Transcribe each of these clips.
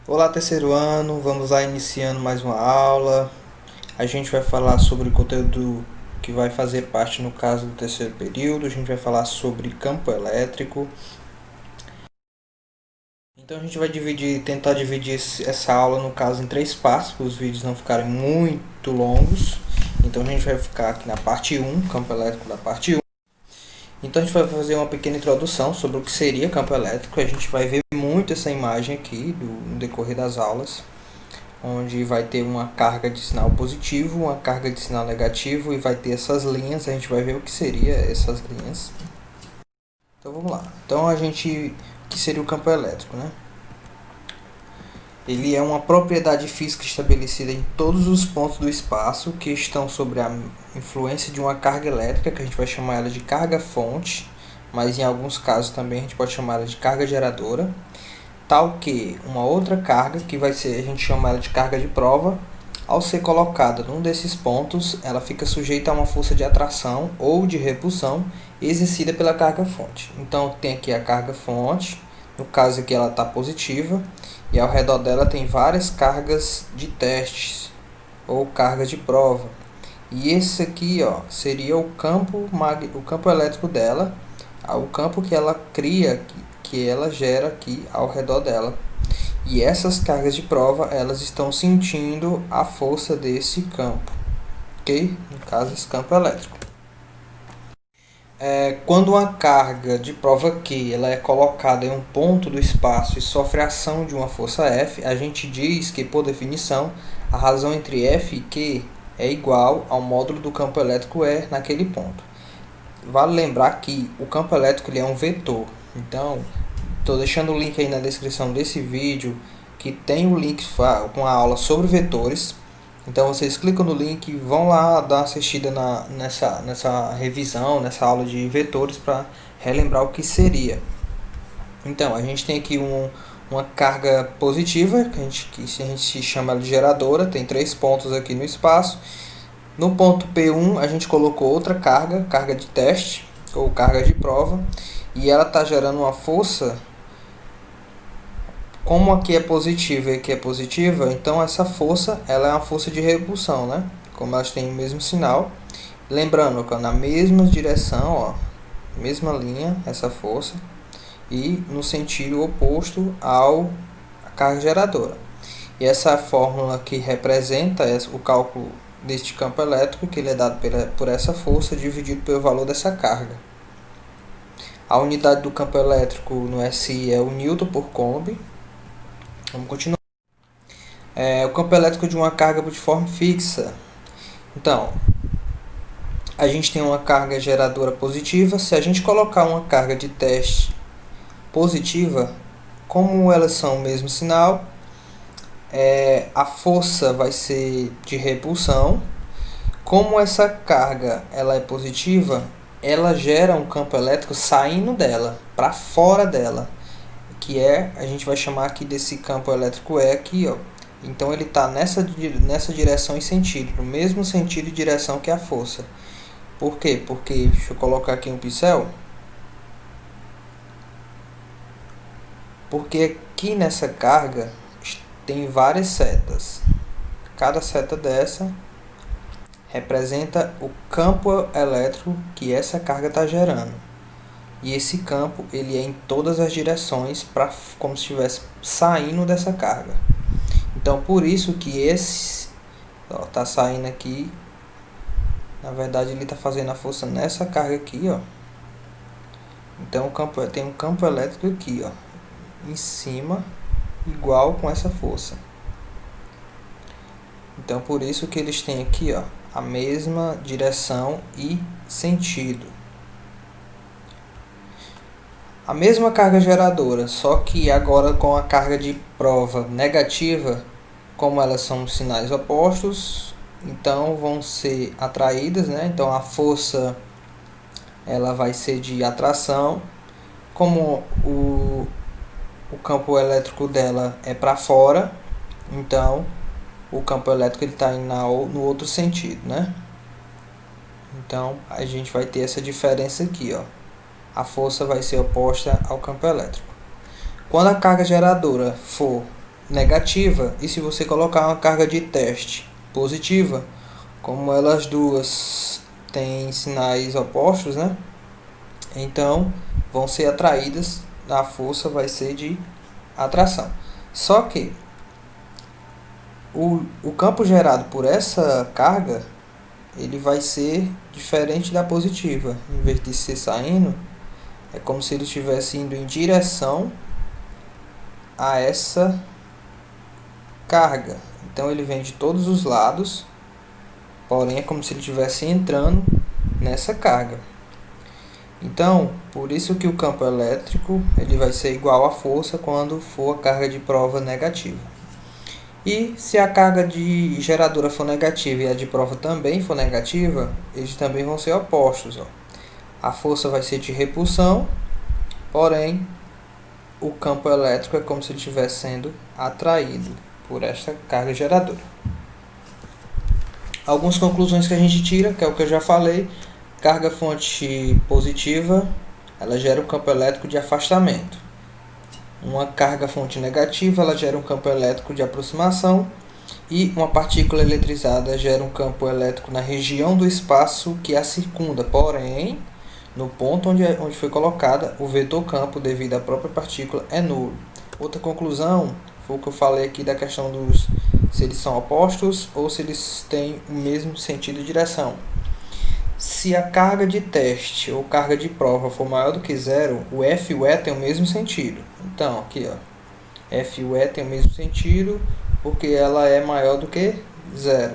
Olá, terceiro ano, vamos lá iniciando mais uma aula. A gente vai falar sobre o conteúdo que vai fazer parte no caso do terceiro período. A gente vai falar sobre campo elétrico. Então a gente vai tentar dividir essa aula no caso em três partes, para os vídeos não ficarem muito longos. Então a gente vai ficar aqui na parte 1, campo elétrico da parte 1. Então a gente vai fazer uma pequena introdução sobre o que seria campo elétrico. A gente vai ver muito essa imagem aqui no decorrer das aulas, onde vai ter uma carga de sinal positivo, uma carga de sinal negativo e vai ter essas linhas. A gente vai ver o que seria essas linhas. Então vamos lá. Então o que seria o campo elétrico, né? Ele é uma propriedade física estabelecida em todos os pontos do espaço que estão sobre a influência de uma carga elétrica, que a gente vai chamar ela de carga fonte, mas em alguns casos também a gente pode chamar ela de carga geradora, tal que uma outra carga, que vai ser, a gente chama ela de carga de prova, ao ser colocada num desses pontos, ela fica sujeita a uma força de atração ou de repulsão exercida pela carga fonte. Então tem aqui a carga fonte, no caso aqui ela está positiva, e ao redor dela tem várias cargas de testes ou cargas de prova. E esse aqui, ó, seria o campo elétrico dela, o campo que ela cria, que ela gera aqui ao redor dela. E essas cargas de prova, elas estão sentindo a força desse campo, ok? No caso, esse campo elétrico. Quando uma carga de prova Q ela é colocada em um ponto do espaço e sofre a ação de uma força F, a gente diz que, por definição, a razão entre F e Q é igual ao módulo do campo elétrico E naquele ponto. Vale lembrar que o campo elétrico ele é um vetor. Então, estou deixando o link aí na descrição desse vídeo, que tem o link com a aula sobre vetores. Então vocês clicam no link e vão lá dar uma assistida nessa revisão, nessa aula de vetores, para relembrar o que seria. Então a gente tem aqui uma carga positiva, que a gente chama de geradora, tem 3 pontos aqui no espaço. No ponto P1 a gente colocou outra carga de teste ou carga de prova, e ela está gerando uma força. Como aqui é positiva e aqui é positiva, então essa força ela é uma força de repulsão, né? Como elas têm o mesmo sinal. Lembrando que na mesma direção, ó, mesma linha, essa força, e no sentido oposto ao carga geradora. E essa fórmula que representa o cálculo deste campo elétrico, que ele é dado por essa força dividido pelo valor dessa carga. A unidade do campo elétrico no SI é o Newton por Coulomb. Vamos continuar. O campo elétrico de uma carga de forma fixa. Então, a gente tem uma carga geradora positiva. Se a gente colocar uma carga de teste positiva, como elas são o mesmo sinal, a força vai ser de repulsão. Como essa carga ela é positiva, ela gera um campo elétrico saindo dela, para fora dela, que a gente vai chamar aqui desse campo elétrico aqui, ó. Então ele está nessa direção e sentido, no mesmo sentido e direção que a força. Por quê? Porque, deixa eu colocar aqui um pincel. Porque aqui nessa carga tem várias setas. Cada seta dessa representa o campo elétrico que essa carga está gerando. E esse campo ele é em todas as direções, como se estivesse saindo dessa carga. Então por isso que esse está saindo aqui. Na verdade ele está fazendo a força nessa carga aqui, ó. Então tem um campo elétrico aqui, ó, em cima, igual com essa força. Então por isso que eles têm aqui, ó, a mesma direção e sentido. A mesma carga geradora, só que agora com a carga de prova negativa, como elas são sinais opostos, então vão ser atraídas, né? Então a força ela vai ser de atração, como o campo elétrico dela é para fora, então o campo elétrico ele está no outro sentido, né? Então a gente vai ter essa diferença aqui, ó. A força vai ser oposta ao campo elétrico. Quando a carga geradora for negativa e se você colocar uma carga de teste positiva, como elas duas têm sinais opostos, né? Então vão ser atraídas, a força vai ser de atração. Só que o campo gerado por essa carga, ele vai ser diferente da positiva. Em vez de ser saindo, é como se ele estivesse indo em direção a essa carga. Então ele vem de todos os lados, porém é como se ele estivesse entrando nessa carga. Então, por isso que o campo elétrico ele vai ser igual à força quando for a carga de prova negativa. E se a carga de geradora for negativa e a de prova também for negativa, eles também vão ser opostos. Ó. A força vai ser de repulsão, porém o campo elétrico é como se ele estivesse sendo atraído por esta carga geradora. Algumas conclusões que a gente tira, que é o que eu já falei: carga fonte positiva, ela gera um campo elétrico de afastamento. Uma carga fonte negativa, ela gera um campo elétrico de aproximação. E uma partícula eletrizada gera um campo elétrico na região do espaço que a circunda, porém, no ponto onde foi colocada, o vetor campo devido à própria partícula é nulo. Outra conclusão foi o que eu falei aqui da questão dos se eles são opostos ou se eles têm o mesmo sentido e direção. Se a carga de teste ou carga de prova for maior do que zero, o F e o E tem o mesmo sentido. Então, aqui, ó, F e o E tem o mesmo sentido porque ela é maior do que zero.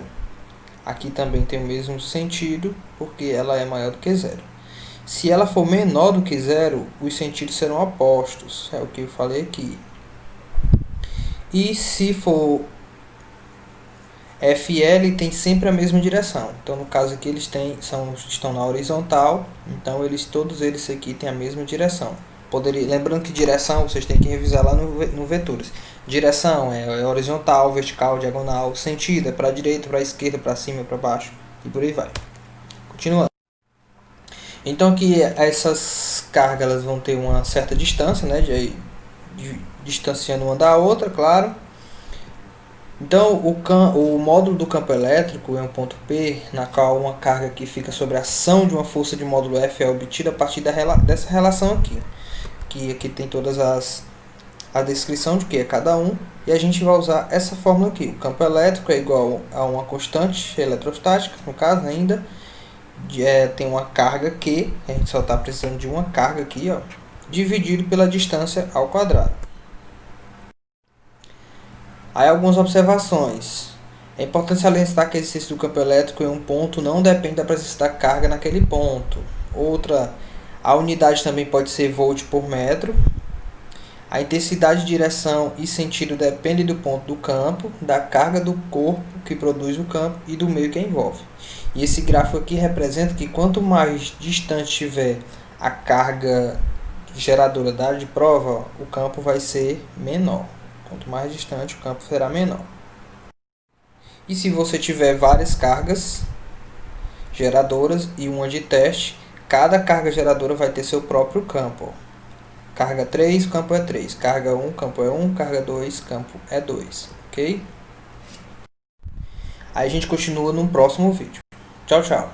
Aqui também tem o mesmo sentido porque ela é maior do que zero. Se ela for menor do que zero, os sentidos serão opostos. É o que eu falei aqui. E se for FL, tem sempre a mesma direção. Então, no caso aqui, eles estão na horizontal. Então, todos eles aqui têm a mesma direção. Lembrando que direção, vocês têm que revisar lá no vetores. Direção é horizontal, vertical, diagonal. Sentido é para a direita, para a esquerda, para cima, para baixo. E por aí vai. Continuando. Então, aqui essas cargas elas vão ter uma certa distância, né? Distanciando uma da outra, claro. Então, o módulo do campo elétrico é um ponto P, na qual uma carga que fica sob a ação de uma força de módulo F é obtida a partir dessa relação aqui. Que aqui tem todas a descrição de que é cada um, e a gente vai usar essa fórmula aqui. O campo elétrico é igual a uma constante eletrostática, no caso ainda, tem uma carga Q, a gente só está precisando de uma carga aqui, ó, dividido pela distância ao quadrado. Aí algumas observações. É importante salientar que a existência do campo elétrico em um ponto não depende da presença da carga naquele ponto. Outra, a unidade também pode ser volt por metro. A intensidade, direção e sentido depende do ponto do campo, da carga do corpo que produz o campo e do meio que envolve. E esse gráfico aqui representa que quanto mais distante estiver a carga geradora da área de prova, o campo vai ser menor. Quanto mais distante, o campo será menor. E se você tiver várias cargas geradoras e uma de teste, cada carga geradora vai ter seu próprio campo. Carga 3, campo é 3. Carga 1, campo é 1. Carga 2, campo é 2. Ok? Aí a gente continua no próximo vídeo. Tchau, tchau.